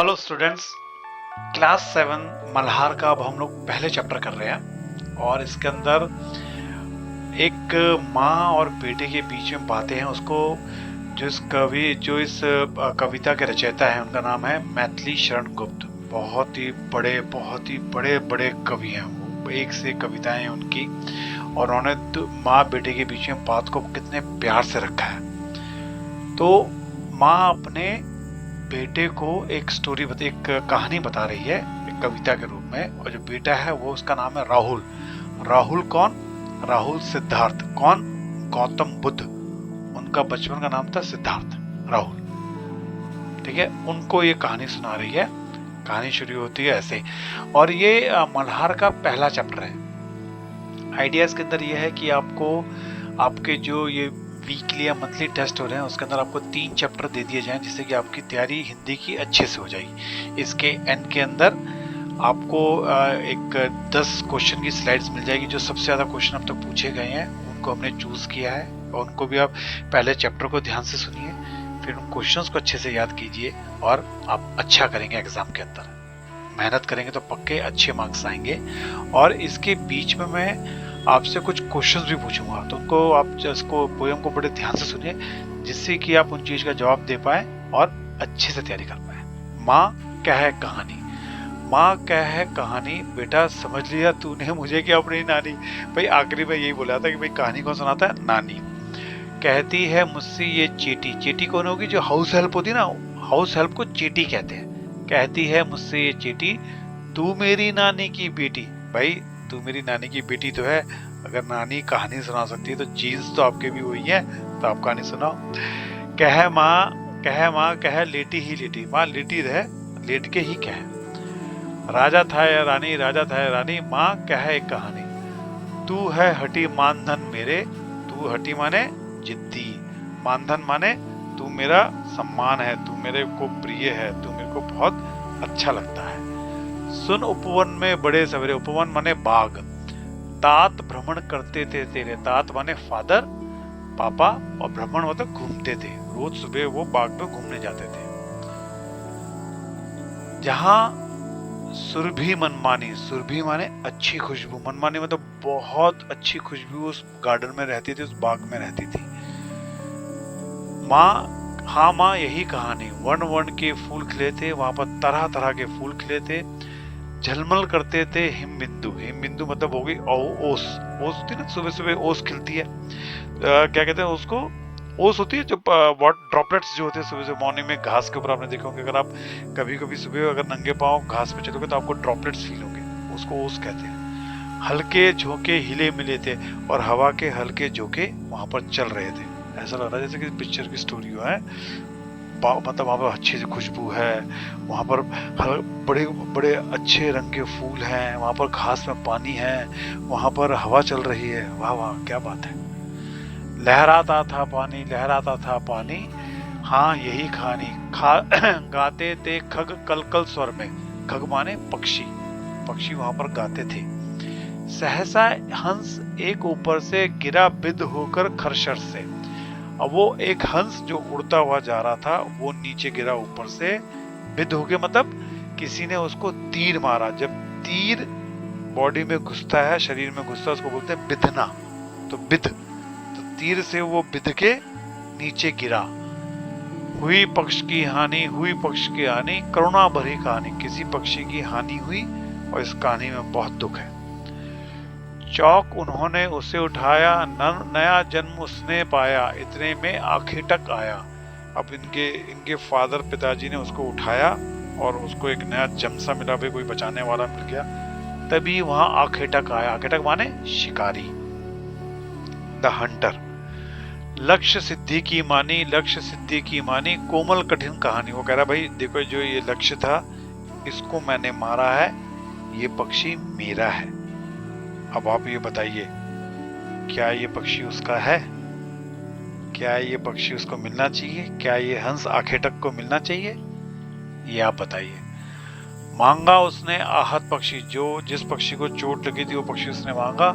Hello students, class 7 Malhar का अब हम लोग पहले चैप्टर कर रहे हैं और इसके अंदर एक माँ और बेटे के बीच में बातें हैं। उसको जो इस कविता के रचयिता हैं उनका नाम है मैथिली शरण गुप्त। बहुत ही बड़े बड़े कवि हैं वो, एक से एक कविताएं हैं उनकी और उन्होंने माँ बेटे के बीच में बात को कितने प्यार से रखा है। तो माँ अपने बेटे को एक कहानी बता रही है एक कविता के रूप में, और जो बेटा है वो उसका नाम है राहुल। राहुल कौन? राहुल सिद्धार्थ। कौन? गौतम बुद्ध। उनका बचपन का नाम था सिद्धार्थ राहुल। ठीक है, उनको ये कहानी सुना रही है। कहानी शुरू होती है ऐसे, और ये मल्हार का पहला चैप्टर है। आइडिया इसके अंदर ये है कि आपके जो ये वीकली या मंथली टेस्ट हो रहे हैं उसके अंदर आपको 3 चैप्टर दे दिए जाएं, जिससे कि आपकी तैयारी हिंदी की अच्छे से हो जाएगी। इसके एंड के अंदर आपको एक 10 क्वेश्चन की स्लाइड्स मिल जाएगी। जो सबसे ज़्यादा क्वेश्चन अब तक पूछे गए हैं उनको हमने चूज़ किया है, और उनको भी आप पहले चैप्टर को ध्यान से सुनिए, फिर उन क्वेश्चंस को अच्छे से याद कीजिए और आप अच्छा करेंगे एग्जाम के अंदर। मेहनत करेंगे तो पक्के अच्छे मार्क्स आएंगे। और इसके बीच में मैं आपसे कुछ क्वेश्चंस भी पूछूंगा, तो उनको आप इसको पोयम को बड़े ध्यान से सुनिए, जिससे कि आप उन चीज का जवाब दे पाए और अच्छे से तैयारी कर पाए। माँ क्या है कहानी? माँ क्या है कहानी? बेटा समझ लिया तूने मुझे कि अपनी नानी। भाई आखिरी में यही बोला था कि भाई कहानी कौन सुनाता है? नानी। कहती है मुझसे ये चीटी। चीटी कौन होगी? जो हाउस हेल्प होती है ना, हाउस हेल्प को चीटी कहते हैं। कहती है मुझसे ये चीटी, तू मेरी नानी की बेटी। भाई तू मेरी नानी की बेटी तो है, अगर नानी कहानी सुना सकती है तो जीन्स तो आपके भी वही है, तो आप कहानी सुनाओ। कह माँ कह लेटी ही लेटी। माँ लेटी रहे, लेट के ही कह। राजा था या रानी, राजा था या रानी, माँ कह एक कहानी। तू है हटी मानधन मेरे। तू हटी माने जिद्दी, मानधन माने तू मेरा सम्मान है, तू मेरे को प्रिय है, तू मेरे को बहुत अच्छा लगता है। सुन उपवन में बड़े सवेरे। उपवन माने बाग। तात भ्रमण करते थे तेरे। तात माने फादर, पापा, और भ्रमण मतलब घूमते थे। रोज सुबह वो बाग में घूमने जाते थे। जहां सुरभि मनमानी। सुरभि माने अच्छी खुशबू, मनमानी मतलब बहुत अच्छी खुशबू उस गार्डन में रहती थी, उस बाग में रहती थी। माँ, हाँ माँ यही कहानी। वर्ण वर्ण के फूल खिले थे, वहां पर तरह तरह के फूल खिले थे। झलमल करते थे हिम बिंदु। हिम बिंदु मतलब हो गई ओस। ओस होती है ना, सुबह सुबह ओस खिलती है। क्या कहते हैं उसको? ओस होती है जो ड्रॉपलेट्स जो होते हैं सुबह से मॉर्निंग में घास के ऊपर। आपने देखा होंगे, अगर आप कभी कभी सुबह अगर नंगे पांव घास पे चलोगे तो आपको ड्रॉपलेट्स फील होंगे, उसको ओस कहते हैं। हल्के झोंके हिले मिले थे, और हवा के हल्के झोंके वहां पर चल रहे थे। ऐसा लग रहा है जैसे कि पिक्चर की स्टोरी हो है। मतलब वहां पर अच्छी सी खुशबू है, वहां पर बड़े बड़े अच्छे रंग के फूल हैं, वहां पर घास में पानी है, वहां पर हवा चल रही है। वाह वाह क्या बात है। लहराता था पानी, लहराता था पानी, हाँ यही कहानी। गाते थे खग कलकल स्वर में। खग माने पक्षी, पक्षी वहां पर गाते थे। सहसा हंस एक ऊपर से गिरा बिद होकर खरशर से। अब वो एक हंस जो उड़ता हुआ जा रहा था वो नीचे गिरा ऊपर से। बिद हो गया मतलब किसी ने उसको तीर मारा। जब तीर बॉडी में घुसता है, शरीर में घुसता है, उसको बोलते हैं बिधना। तो बिध, तो तीर से वो बिध के नीचे गिरा। हुई पक्ष की हानि, हुई पक्ष की हानि, करुणा भरी कहानी। किसी पक्षी की हानि हुई और इस कहानी में बहुत दुख है। चौक उन्होंने उसे उठाया, नया जन्म उसने पाया, इतने में आखेटक आया। अब इनके फादर पिताजी ने उसको उठाया और उसको एक नया जन्म सा मिला, भाई कोई बचाने वाला मिल गया। तभी वहां आखेटक आया। आखेटक माने शिकारी, द हंटर। लक्ष्य सिद्धि की मानी, लक्ष्य सिद्धि की मानी, कोमल कठिन कहानी। वो कह रहा भाई देखो जो ये लक्ष्य था इसको मैंने मारा है, ये पक्षी मेरा है। अब आप ये बताइए, क्या ये पक्षी उसका है? क्या ये पक्षी उसको मिलना चाहिए? क्या ये हंस आखेटक को मिलना चाहिए? ये आप बताइए। मांगा उसने आहत पक्षी। जो जिस पक्षी को चोट लगी थी वो पक्षी उसने मांगा।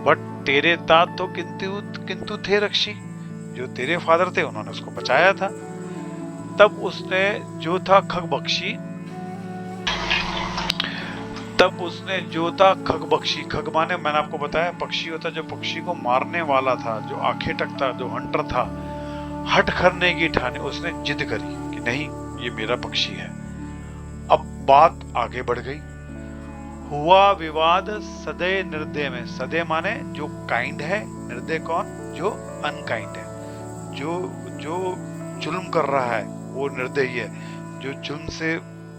बट तेरे तात तो किंतु थे रक्षी। जो तेरे फादर थे उन्होंने उसको बचाया था। तब उसने जो था खग पक्षी, तब उसने जोता खग बख्शी। खग माने मैंने आपको बताया पक्षी होता जो पक्षी को मारने वाला था, जो आखेटक था, जो हंटर था। हट करने की ठानी, उसने जिद करी कि नहीं ये मेरा पक्षी है। अब बात आगे बढ़ गई। हुआ विवाद सदय निर्दय में। सदय माने जो काइंड है, निर्दय कौन? जो अनकाइंड है, जो जुल्म कर रहा है वो निर्दयी है, जो जुल्म से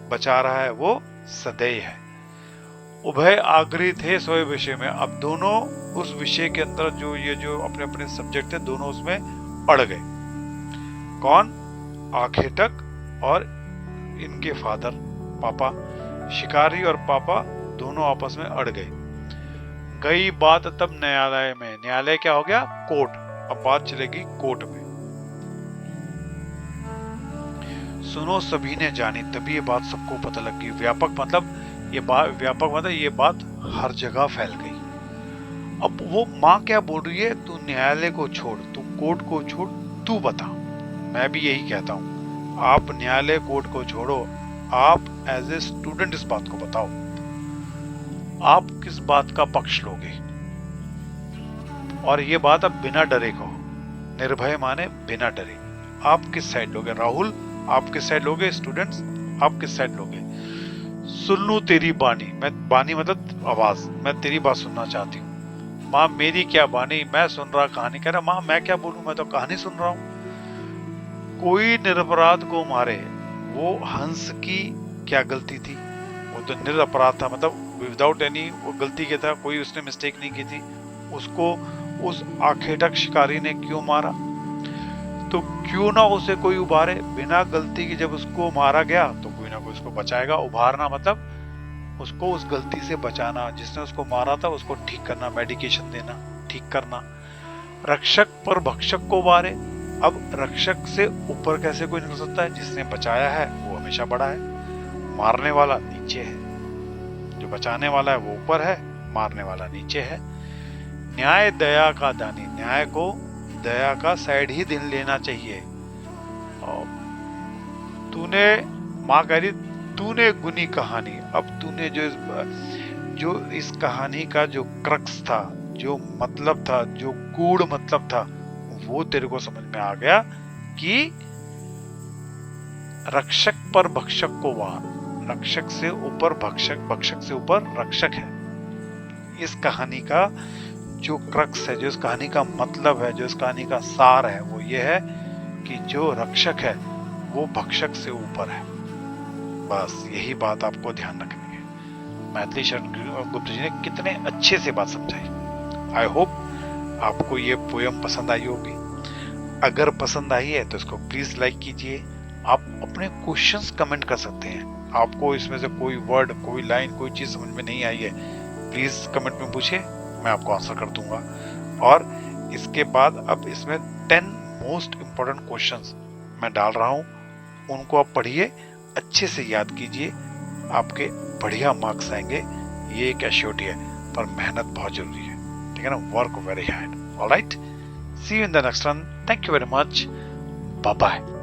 बचा रहा है वो सदैव है। उभय आग्रही थे सोए विषय में। अब दोनों उस विषय के अंदर जो अपने अपने सब्जेक्ट थे, दोनों उसमें अड़ गए। कौन? आखेटक और इनके फादर पापा, शिकारी और पापा दोनों आपस में अड़ गए। गई बात तब न्यायालय में। न्यायालय क्या हो गया? कोर्ट। अब बात चलेगी कोर्ट में। सुनो सभी ने जानी, तभी ये बात सबको पता लग गई। व्यापक मतलब ये बात हर जगह फैल गई। अब वो माँ क्या बोल रही है? तू न्यायालय को छोड़, तू कोर्ट को छोड़, तू बता। मैं भी यही कहता हूं, आप न्यायालय कोर्ट को छोड़ो, आप एज ए स्टूडेंट इस बात को बताओ, आप किस बात का पक्ष लोगे। और ये बात अब बिना डरे कहो। निर्भय माने बिना डरे। आप किस साइड लोगे? राहुल आप किस साइड लोगे? स्टूडेंट्स आप किस साइड लोगे? सुन लूं तेरी बानी। मैं बानी मतलब आवाज, मैं तेरी बात सुनना चाहती हूँ। माँ मेरी क्या बानी, मैं सुन रहा कहानी। कह रहा माँ मैं क्या बोलूं, मैं तो कहानी सुन रहा हूं। कोई निरपराध को मारे, वो हंस की क्या गलती थी? वो तो निरपराध था, मतलब विदाउट एनी वो गलती के था, कोई उसने मिस्टेक नहीं की थी। उसको उस आखेटक शिकारी ने क्यों मारा? तो क्यों ना उसे कोई उबारे बिना गलती की। जब उसको मारा गया तो कोई ना कोई उसको बचाएगा। उबारना मतलब उसको उस गलती से बचाना, जिसने उसको मारा था उसको ठीक करना, मेडिकेशन देना, ठीक करना। रक्षक पर भक्षक को उबारे। अब रक्षक से ऊपर कैसे कोई निकल सकता है? जिसने बचाया है वो हमेशा बड़ा है, मारने वाला नीचे है। जो बचाने वाला है वो ऊपर है, मारने वाला नीचे है। न्याय दया का दानी। न्याय को दया का साइड ही दिन लेना चाहिए। और तूने, माँ कह रही तूने गुनी कहानी। अब तूने जो इस कहानी का जो क्रक्स था, जो मतलब था, जो गूढ़ मतलब था, वो तेरे को समझ में आ गया कि रक्षक पर भक्षक को वार, रक्षक से ऊपर भक्षक, भक्षक से ऊपर रक्षक है। इस कहानी का जो क्रक्स है, जो इस कहानी का मतलब है, जो इस कहानी का सार है, वो ये है कि जो रक्षक है वो भक्षक से ऊपर है। बस यही बात आपको ध्यान रखनी है। मैथिली शरण गुप्ता जी ने कितने अच्छे से बात समझाई। आई होप आपको ये पोयम पसंद आई होगी। अगर पसंद आई है तो इसको प्लीज लाइक कीजिए। आप अपने क्वेश्चंस कमेंट कर सकते हैं। आपको इसमें से कोई वर्ड, कोई लाइन, कोई चीज समझ में नहीं आई है, प्लीज कमेंट में पूछिए, मैं आपको आंसर कर दूंगा। और इसके बाद अब इसमें 10 मोस्ट इंपॉर्टेंट क्वेश्चंस मैं डाल रहा हूं, उनको आप पढ़िए, अच्छे से याद कीजिए, आपके बढ़िया मार्क्स आएंगे। ये एक एश्योरिटी है, पर मेहनत बहुत जरूरी है, ठीक है ना? Work very hard. Alright, see you in the next one. Thank you very much, bye bye.